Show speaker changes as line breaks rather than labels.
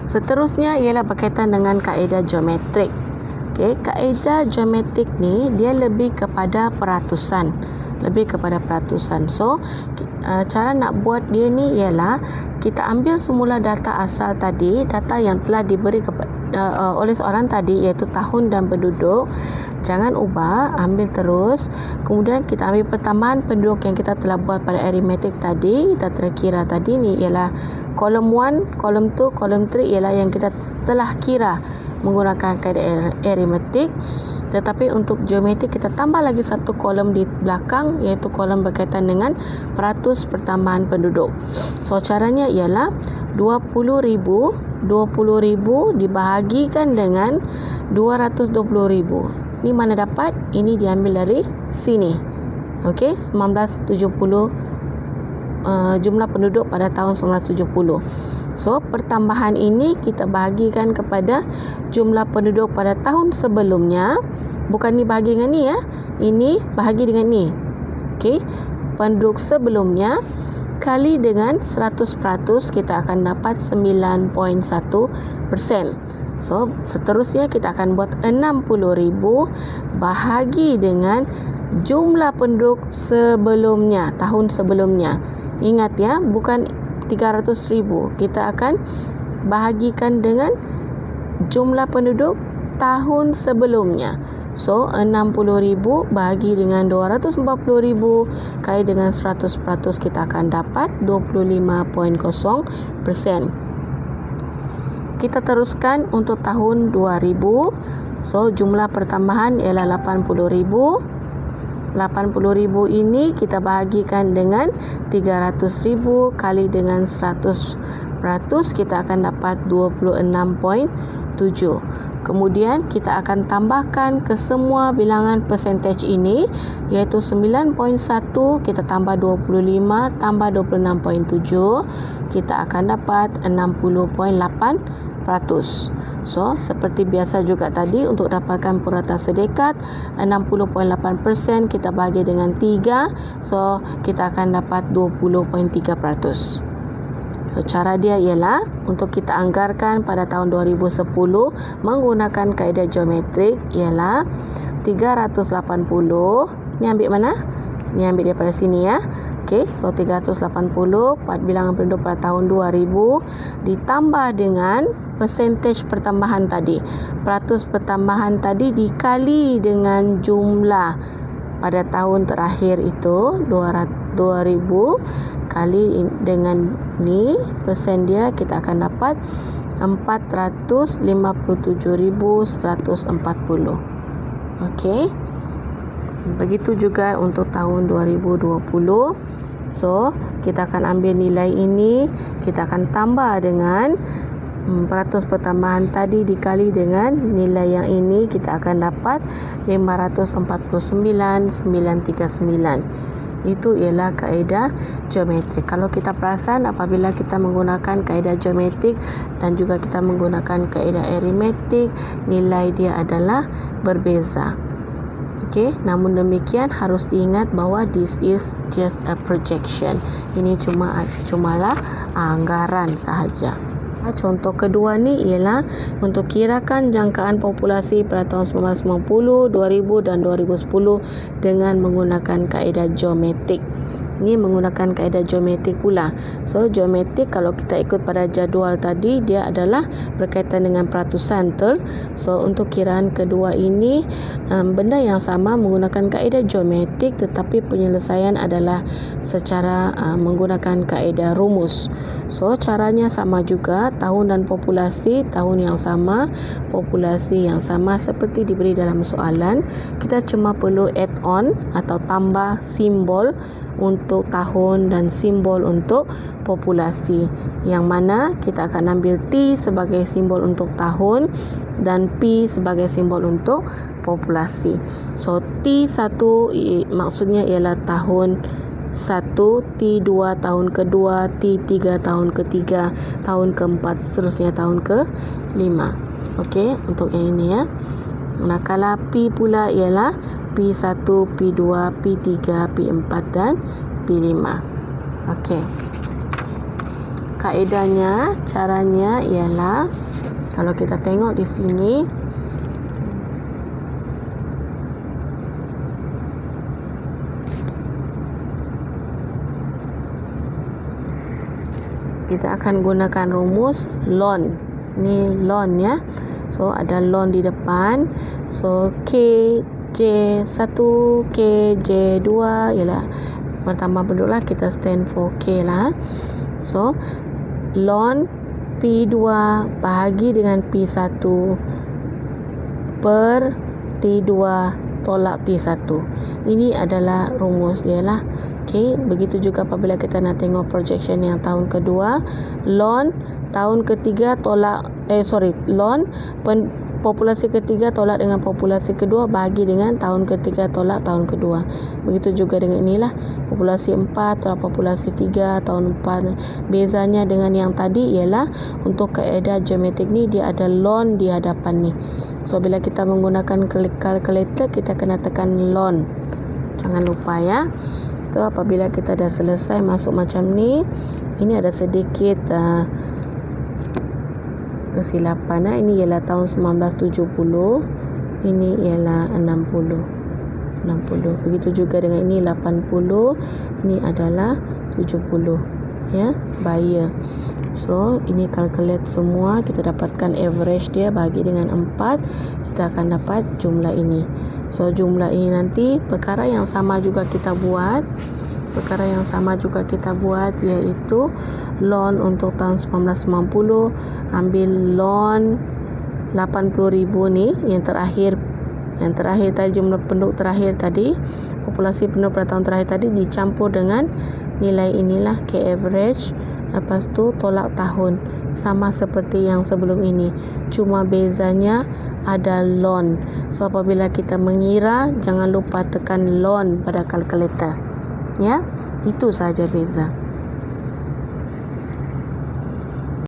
Seterusnya ialah berkaitan dengan kaedah geometrik. Okey, kaedah geometrik ni dia lebih kepada peratusan. So, cara nak buat dia ni ialah kita ambil semula data asal tadi, data yang telah diberi oleh seorang tadi, iaitu tahun dan penduduk. Jangan ubah, ambil terus. Kemudian kita ambil pertambahan penduduk yang kita telah buat pada arithmetic tadi, kita terkira tadi ni ialah kolom 1, kolom 2, kolom 3 ialah yang kita telah kira menggunakan kaedah arithmetic. Tetapi untuk geometrik kita tambah lagi satu kolom di belakang, iaitu kolom berkaitan dengan peratus pertambahan penduduk. So caranya ialah 20,000 dibahagikan dengan 220,000. Ni mana dapat? Ini diambil dari sini. Okey, 1970 jumlah penduduk pada tahun 1970. So, pertambahan ini kita bahagikan kepada jumlah penduduk pada tahun sebelumnya. Bukan ni bahagi dengan ni ya. Ini bahagi dengan ni. Okey. Penduduk sebelumnya kali dengan 100%, kita akan dapat 9.1%. So, seterusnya kita akan buat 60,000 bahagi dengan jumlah penduduk sebelumnya, tahun sebelumnya. Ingat ya, bukan 300,000. Kita akan bahagikan dengan jumlah penduduk tahun sebelumnya. So 60,000 bahagi dengan 240,000 kali dengan 100%, kita akan dapat 25.0%. Kita teruskan untuk tahun 2000. So jumlah pertambahan ialah 80,000. 80,000 ini kita bahagikan dengan 300,000 kali dengan 100%, kita akan dapat 26.7. Kemudian kita akan tambahkan ke semua bilangan percentage ini, iaitu 9.1 kita tambah 25 tambah 26.7, kita akan dapat 60.8%. So, seperti biasa juga tadi, untuk dapatkan purata sedekat 60.8% kita bagi dengan 3. So, kita akan dapat 20.3%. So, cara dia ialah untuk kita anggarkan pada tahun 2010 menggunakan kaedah geometrik ialah 380. Ni ambil mana? Ni ambil daripada sini ya. Okey, so 380 bilangan penduduk pada tahun 2000 ditambah dengan percentage pertambahan tadi. Peratus pertambahan tadi dikali dengan jumlah pada tahun terakhir itu 2000 kali dengan ni persen dia, kita akan dapat 457,140. Okey. Begitu juga untuk tahun 2020. So, kita akan ambil nilai ini, kita akan tambah dengan peratus pertambahan tadi dikali dengan nilai yang ini, kita akan dapat 549,939. Itu ialah kaedah geometrik. Kalau kita perasan, apabila kita menggunakan kaedah geometrik dan juga kita menggunakan kaedah arithmetic, nilai dia adalah berbeza. Okey, namun demikian harus diingat bahawa this is just a projection. Ini cumalah anggaran sahaja. Contoh kedua ni ialah untuk kirakan jangkaan populasi pada tahun 1990, 2000 dan 2010 dengan menggunakan kaedah geometrik. Ini menggunakan kaedah geometrik pula. So, geometrik kalau kita ikut pada jadual tadi, dia adalah berkaitan dengan peratusan, betul? So, untuk kiraan kedua ini, benda yang sama menggunakan kaedah geometrik, tetapi penyelesaian adalah secara menggunakan kaedah rumus. So, caranya sama juga, tahun dan populasi, tahun yang sama, populasi yang sama seperti diberi dalam soalan. Kita cuma perlu add on atau tambah simbol untuk tahun dan simbol untuk populasi, yang mana kita akan ambil T sebagai simbol untuk tahun dan P sebagai simbol untuk populasi. So T1 maksudnya ialah tahun 1, T2 tahun kedua, T3 tahun ketiga, tahun keempat, seterusnya tahun ke-5. Okey, untuk yang ini ya. Manakala P pula ialah P1, P2, P3, P4 dan P5. Okey. kaedahnya, caranya ialah kalau kita tengok di sini, kita akan gunakan rumus ln. Ni ln ya. So ada ln di depan. So KJ1, KJ2 ialah pertama bentuklah kita stand for K lah. So ln P2 bahagi dengan P1 per T2 tolak T1. Ini adalah rumus dia lah. Okey, begitu juga apabila kita nak tengok projection yang tahun kedua, ln tahun ketiga tolak ln populasi ketiga tolak dengan populasi kedua bahagi dengan tahun ketiga tolak tahun kedua. Begitu juga dengan inilah, populasi 4 tolak populasi 3 tahun 4. Bezanya dengan yang tadi ialah untuk kaedah geometrik ni dia ada ln di hadapan ni. So bila kita menggunakan kalkulator, kita kena tekan ln. Jangan lupa ya. So apabila kita dah selesai masuk macam ni, ini ada sedikit kesilapan. Ini ialah tahun 1970, ini ialah 60. Begitu juga dengan ini 80, ini adalah 70 ya, Bayer. So ini calculate semua, kita dapatkan average dia bagi dengan 4, kita akan dapat jumlah ini. So jumlah ini nanti perkara yang sama juga kita buat, iaitu ln untuk tahun 1990, ambil ln 80,000 ni yang terakhir tadi, jumlah penduduk terakhir tadi, populasi penduduk pada tahun terakhir tadi dicampur dengan nilai inilah K average, lepas tu tolak tahun, sama seperti yang sebelum ini, cuma bezanya ada ln. So apabila kita mengira, jangan lupa tekan ln pada kalkulator ya, itu saja beza.